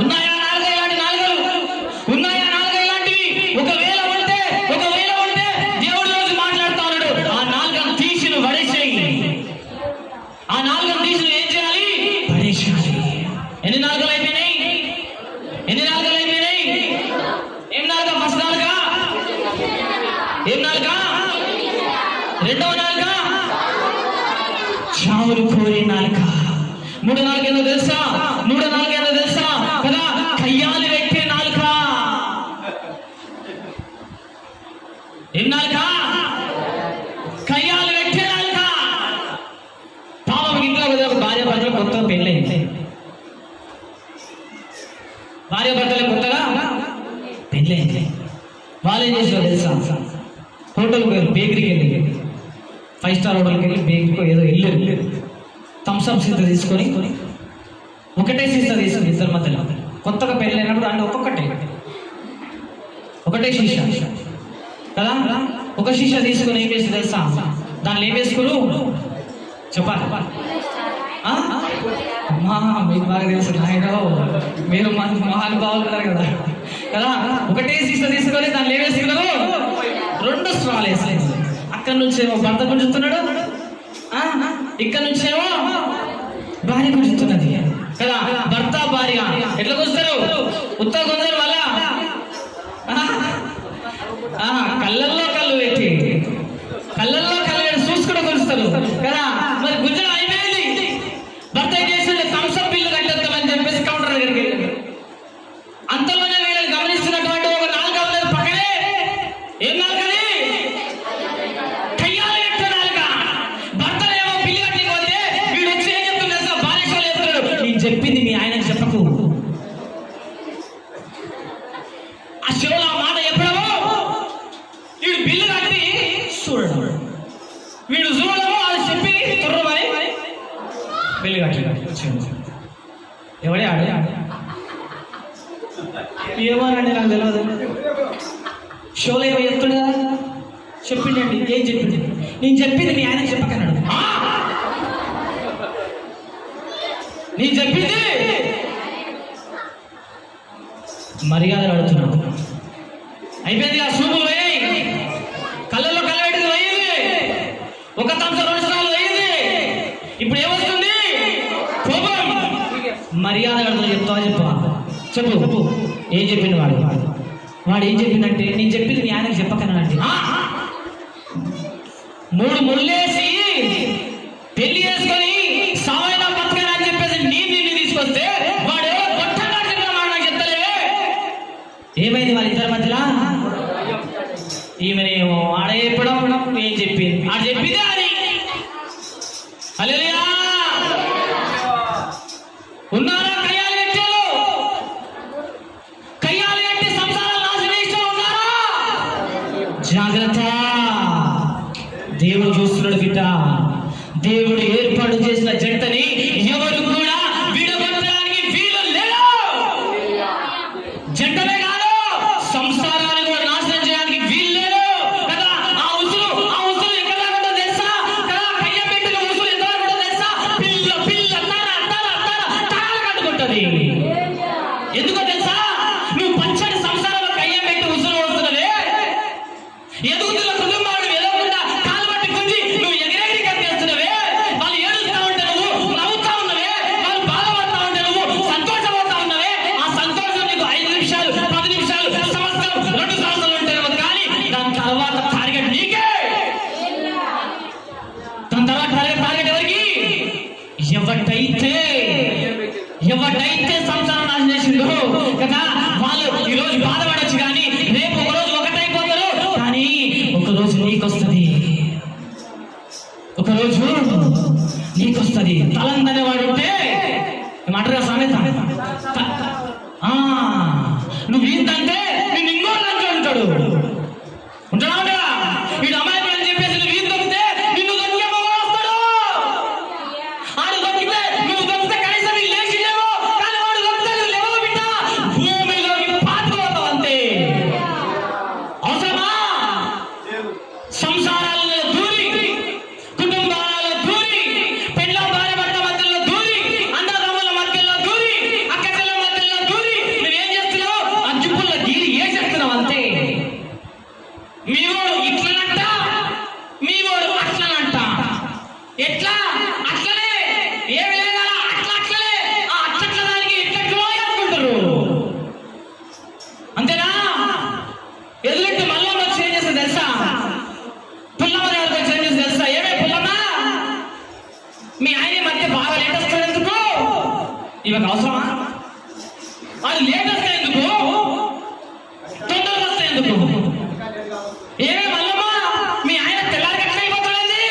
ఉన్నాయా నాలుగు ఇలాంటి నాలుగలు? ఉన్నాయా నాలుగు ఇలాంటివి? ఒకవేళ ఉంటే దేవుడు రోజు మాట్లాడుతా ఉన్నాడు, ఆ నాలుగను తీసి నువ్వు పడేసేయి. ఆ నాలుగను తీసి నువ్వు ఏం చేయాలి? పడేసేయాలి. ఎన్ని నాలుగలు అయిపోయినాయి? ఎన్ని నాలుగలు అయిపోయినాయి? ఏం నాలుగ? ఫస్ట్ నాలుగ ఏం నాలుగ? రెండవ నాలుగ చావులు కోరే నాలుక. మూడో నాలుగు ఏందో తెలుసా? మూడో నాలుగు ఏందో తెలుసా కదా? కయ్యాలు పెట్టే నాలుక. ఏం నాలుక? కయ్యాలు పెట్టే నాలుక. పాపం ఇంట్లో ఒక భార్య భర్తలు కొత్తగా పెళ్ళయింది. భార్య భర్తలు కొత్తగా పెళ్ళయింది. వాళ్ళు ఏం చేసారు తెలుసా? హోటల్కి వెళ్ళి బేకరీకి వెళ్ళి 5 స్టార్ హోటల్కి వెళ్ళి బేకరీకి ఏదో వెళ్ళారు. థమ్స్అప్ సీసా తీసుకొని ఒకటే సీసా తీసుకుని ఇద్దరు మధ్యలో కొత్తగా పెళ్ళైనప్పుడు అంటే ఒకటే షీషా కదా. ఒక షీషా తీసుకొని ఏం చేసి తెలుసా? దాన్ని ఏం వేసుకోరు చెప్పాలి. మీకు బాగా తెలుసు నాయన, మీరు మహానుభావులు ఉంటారు కదా కదా. ఒకటే సీసా తీసుకొని దాన్ని ఏం వేసుకున్నారు? 2 స్ట్రాలు వేసాయి. అక్కడి నుంచేమో భర్త గుంజుతున్నాడు, ఇక్కడ నుంచేమో భార్య గుంజుతున్నది కదా. భర్త భార్య ఎట్లా గుంజుతారు? ఉత్తర కొందరు వల్ల కళ్ళల్లో కళ్ళు పెట్టి చూసుకుంటూ గుంజుతారు కదా. మరి గుంజడం అయిపోయింది. భర్త ఏం చేసింది? థమ్స్అప్ బిల్లు కట్టేద్దామని చెప్పేసి కౌంటర్ దగ్గరికి వెళ్ళింది. అంతలోనే వీళ్ళని గమనిస్తున్నటువంటి ఒక నాలుగు అవ్వలేదు పక్కనే. ఏం నాలుగని? కయ్యాలు పెట్టే నాలుక. భర్తలేమో బిల్లు కట్టకపోతే వీడు వచ్చి ఏం చెప్తున్నా భార్య చెప్తున్నాడు, నేను చెప్పింది మీ ఆయనకి చెప్పకు. ఆ శివులు ఆ మాట చెప్పడము, వీడు బిల్లు కట్టి చూడడం, వీడు చూడడము, అది చెప్పి తుర్రమని బిల్లు కట్టలేదు. ఎవడే ఆడే ఏమోనండి నాకు తెలియదు. షోలో ఏమో చెప్తుండే కదా, చెప్పిండండి. ఏం చెప్పింది? నేను చెప్పింది మీ ఆయనకి చెప్పకన్నాడు. నేను చెప్పింది మర్యాద అడుగుతున్నాడు. అయిపోయింది. ఆ సూపులు పోయాయి, కళ్ళల్లో కళ్ళ పెట్టుకు పోయింది, ఒక తంత 2 స్ట్రాలు పోయింది. ఇప్పుడు ఏమొస్తుంది? కోపం. మర్యాద అడుగుతున్నా. చెప్తావా? చెప్పు. ఏం చెప్పింది వాడు ఏం చెప్పిందంటే, నేను చెప్పింది మీ ఆయనకి చెప్పకన్నానంటే 3 ముళ్ళేసి పెళ్లి చేసుకొని సావైనా బతకని అని చెప్పేసి నిన్ను తీసుకొస్తే వాడు గొట్టగా నాకు చెప్తలే. ఏమైంది వాళ్ళిద్దరి మధ్యలో? ఈమెనేమో ఆడ చెప్పడం, ఏం చెప్పింది ఆడ చెప్పిందే అని. హల్లెలూయా. ఉన్నారా కయ్యాలు పెట్టారు? కయ్యాలు పెట్టి సంసారాలు నాశనం చేస్తూ ఉన్నారా? జాగ్రత్త. దేవుడు చూస్తున్నాడు బిడ్డ. దేవుడు ఏర్పాటు చేసిన జంటని ఎవరు కూడా విడగొట్టడానికి వీలు లేదు. జంటనే కాదు, సంసారాన్ని కూడా నాశనం చేయడానికి వీలు లేదు కదా. ఆ ఉసురు ఎక్కడ దాకా తెలుసా కదా? కయ్య పెట్టిన ఉసురు ఎంత వరకు తెలుసా? పిల్ల తరాలు కట్టుకుంటది. ఎందుకో తెలుసా? నువ్వు పచ్చడి సంసారంలో కయ్య పెట్టి ఉసురు వస్తున్నదే, ఎదుగుతున్న కుటుంబాన్ని ఎదగకుండా కాలు పట్టి గుంజి నువ్వు ఎగిరేడి కట్టేస్తున్నవే. వాళ్ళు ఏడుస్తా ఉంటే నువ్వు నవ్వుతా ఉన్నవే, వాళ్ళు బాధపడతా ఉంటే నువ్వు సంతోషపడతా ఉన్నవే. ఆ సంతోషం నీకు 5 నిమిషాలు, 10 నిమిషాలు, సంవత్సరం, 2 సంవత్సరాలు ఉంటాయి కానీ దాని తర్వాత టార్గెట్ నీకే. దాని తర్వాత టార్గెట్ ఎవరికి? ఎవరైతే సంసారం నాశనం చేసిందో కదా, వాళ్ళు ఈరోజు బాధపడచ్చు కానీ రేపు ఒకరోజు ఒకటైపోతారు. కానీ ఒకరోజు నీకొస్తుంది, ఒకరోజు నీకొస్తుంది. తలందనే వాడు ఉంటే మాటగా సామెత, నువ్వు ఏంటంటే నేను ఇంకోళ్ళంటే ఉంటాడు ఉంటాడా? వీడు అమ్మాయి అని చెప్పేసి నువ్వు ఏం దొరికితే నిన్ను దొరికే వస్తాడు. ఆడు దొరికితే నువ్వు దొరికితే కనీసం లేచి లేవో, కానీ వాడు దొరికితే నువ్వు లేవో బిడ్డ, భూమిలోకి పాతుకోతావు అంతే. అవసరమా? సంసారాలలో దూరి, కుటుంబాలలో దూరి, పెళ్ళ భార్య భర్త మధ్యలో దూరి, అన్నదమ్ముల మధ్యలో దూరి, అక్క చెల్లెల మధ్యలో దూరి ఇవకి అవసరమా? అది లేట్ వస్తే ఎందుకు, తొందరగా వస్తే ఎందుకు? ఏమే మల్లమ్మా, మీ ఆయన తెల్లారి ఎక్కడ అయిపోతాడండి?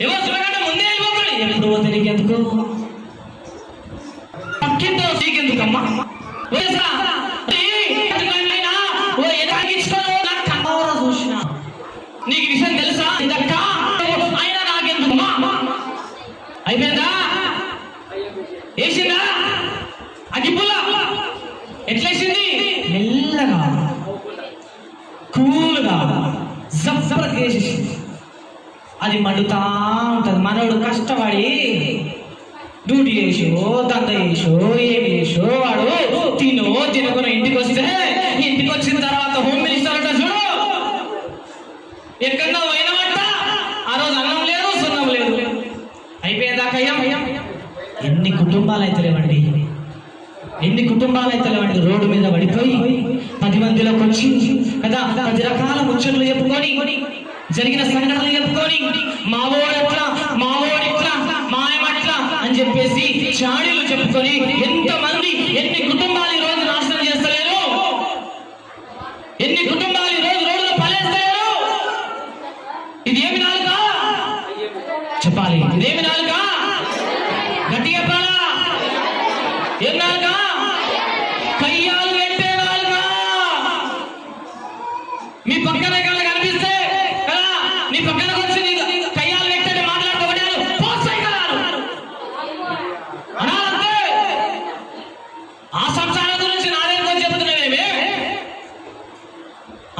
ఎవరు చూడగానే ముందే వెళ్ళిపోతాడు. ఎప్పుడు పోతే నీకెందుకు? పక్కింతో నీకెందుకమ్మా? చూసిన నీకు విషయం తెలుసా? ఇదక్క ఆయన నాకెందుకు? అయిపోయిందా? వేసిందా అగ్గిపుల్ల? ఎట్లేసింది? మెల్లగా కూల్గా జబ్బరకి వేసేసింది. అది మండుతా ఉంటుంది. మనోడు కష్టపడి డ్యూటీ చేసో దంద చేసో ఏమి చేసో వాడు తినుకుని ఇంటికి వస్తే, ఇంటికి వచ్చిన తర్వాత హోమ్ మినిస్టర్ అంట చూడు, ఎక్కడన్నా పోయినామంట ఆ రోజు అన్నం లేదు సున్నం లేదు. అయిపోయేదాకా ఎన్ని కుటుంబాలు అయితే లేవండి, ఎన్ని కుటుంబాలు అయితే లేవండి రోడ్డు మీద పడిపోయి 10 మందిలోకి వచ్చి కదా 10 రకాల ముచ్చట్లు చెప్పుకొని, జరిగిన సంఘటనలు చెప్పుకొని, మావోడు ఎట్లా మావోడు ఇట్లా మాయమట్లా అని చెప్పేసి చాడీలు చెప్పుకొని ఎంతమంది ఎన్ని కుటుంబాలు ఈ రోజు నాశనం చేస్తలేరు, ఎన్ని కుటుంబాలు ఈ రోజు రోడ్డులో పలేస్తలేరు. ఇది ఏమి నాలుక చెప్పాలి? ఇదేమి నాలుక? గట్టిగా చెప్పాలా? ఏం నాలుక? కయ్యాలు పెట్టే నాలుక. మీ పక్కన కనిపిస్తే కదా, నీ పక్కనకు వచ్చి కయ్యాలు పెట్టే మాట్లాడుకోబడ్డారు పోస్తాయి కదా అనాలంటే ఆ సంసారం గురించి నాదేంతో చెప్తున్నావేమే?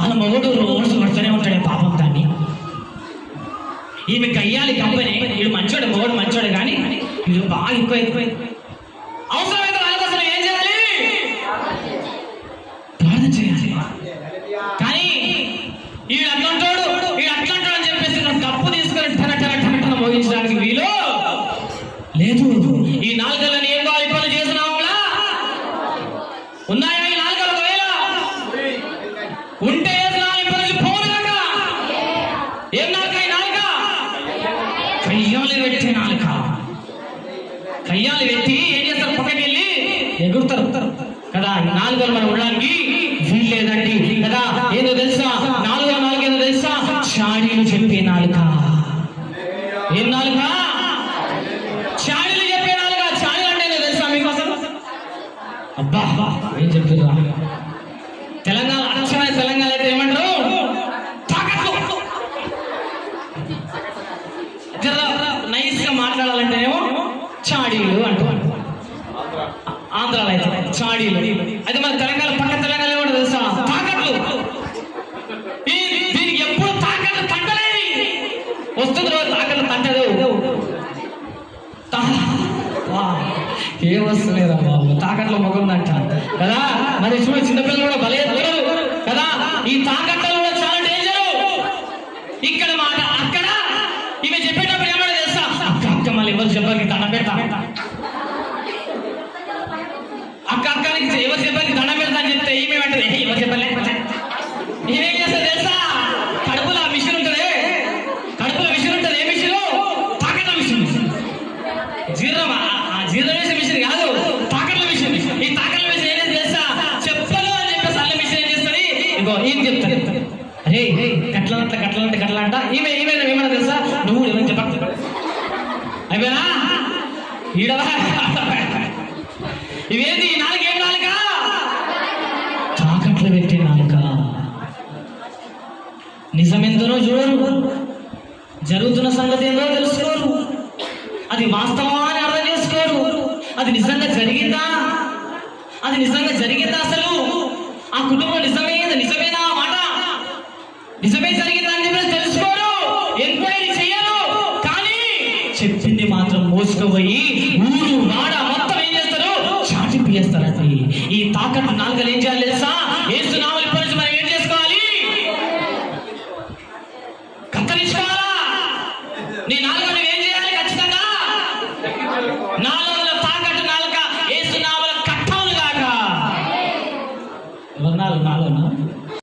అలా మొగుడు రోజు పడుతూనే ఉంటాడే పాపం దాన్ని. ఈమె కయ్యాలి కంపెనీ, వీడు మంచోడు మొగుడు మంచోడు కానీ వీడు బాగా ఎక్కువ అవసరమైతే వాళ్ళ కోసం ఏం చేయాలి? ప్రార్థన చేయాలి. కానీ వీడు అట్లాంటాడు అని చెప్పేసి తప్పు తీసుకొని టన మోగించడానికి వీలు లేదు. ఈ నాలుకలని ఏం కావాలి పనులు చేసిన ఉన్నాయా? ఈ నాలుకలు ఒకవేళ ఉంటే పనులు పోనుగాక. ఏం నాలుక? ఈ నాలుక కయ్యాలు పెట్టే నాలుక. కయ్యాలు పెట్టి ఏం చేస్తారు? పక్కకి వెళ్ళి ఎగురుతారు కదా. నాలుగలు మనం ఉండడానికి వీలు లేదండి కదా. ఏదో తెలుసా? నాలుగు ఏదో తెలుసా? చాడీలు చెప్పే నాలుక. ఏం నాలుక? చాడీలు చెప్పే నాలుక. చాడీలు అంటే ఏదో తెలుసా మీకు అసలు? అబ్బా ఏం చెప్తున్నా? తెలంగాణ అక్షరమైన తెలంగాణ అయితే ఏమంటారు? తాకట్లు. నైస్ గా మాట్లాడాలంటేనేమో చాడీలు అంటారు. ఆంధ్రాలో అయితే చాడీలు. అయితే మన తెలంగాణ పక్క తెలంగాణ ఏమంటారు తెలుసా? తాకట్లు. దీనికి ఎప్పుడు తాకట్లు తంటలేదు. వస్తుంది రోజు తాకట్లు తంటదు. ఏం వస్తలేదా బాబు? తాకట్లో మొగుందంట కదా. మరి చూడు చిన్నపిల్లలు కూడా భలే కదా. ఈ తాకట్లో కూడా చాలా డేంజరు. ఇక్కడ మాట అక్కడ ఇవి చెప్పేటప్పుడు ఏమన్నా తెలుసా? అక్క మళ్ళీ ఎవరు చెప్పాలి దండం పెడతా, అక్కడికి ఎవరు చెప్పాలి దండం పెడతా అని చెప్తే ఈమెమంటది ఎవరు చెప్పలే. నేనేం చేస్తా తెలుసా? కడుపులో మిషన్ ఉంటుంది, కడుపులో మిషన్ ఉంటుంది. ఏ మిషన్? తాకట్ల మిషన్. జీర్ణం వేసే మిషన్ కాదు, తాకట్ల మిషన్. ఈ తాకట్ల మిషన్ ఏం చేస్తా? చెప్పలు అని చెప్పేసి అల్ల మిషన్ ఏం చేస్తుంది? ఇంకో ఏం చెప్తాను, అరే కట్లంట ఈమె ఏమన్నా తెలుసా? నువ్వు ఏమని చెప్ప అయిపోయినా ఈడవా? ఇవేంటి? ఈ నాలుగు ఏం నాలుక? తాకట్లు పెట్టే నాలుక. నిజమెందరో చూడరు, జరుగుతున్న సంగతి ఏందో తెలుసుకోరు, అది వాస్తవాన్ని అర్థం చేసుకోరు. అది నిజంగా జరిగిందా? అది నిజంగా జరిగిందా? అసలు ఆ కుటుంబం నిజమేనా మాట నిజమే జరిగిందా అని చెప్పేసి తెలుసుకోరు, ఎంక్వైరీ చెయ్యరు. కానీ చెప్పింది మాత్రం మోసుకుపోయి ఊరు వాడ మొత్తం ఏం చేస్తారు? చాటిపియేస్తారండి. ఈ తాకట్టు నాలుకలు ఏం చేయాలి తెలుసా? ఏసునామములో ఇప్పటి నుంచి మనం ఏం చేసుకోవాలి? కత్తరించుకోవాలా? నీ నాలుక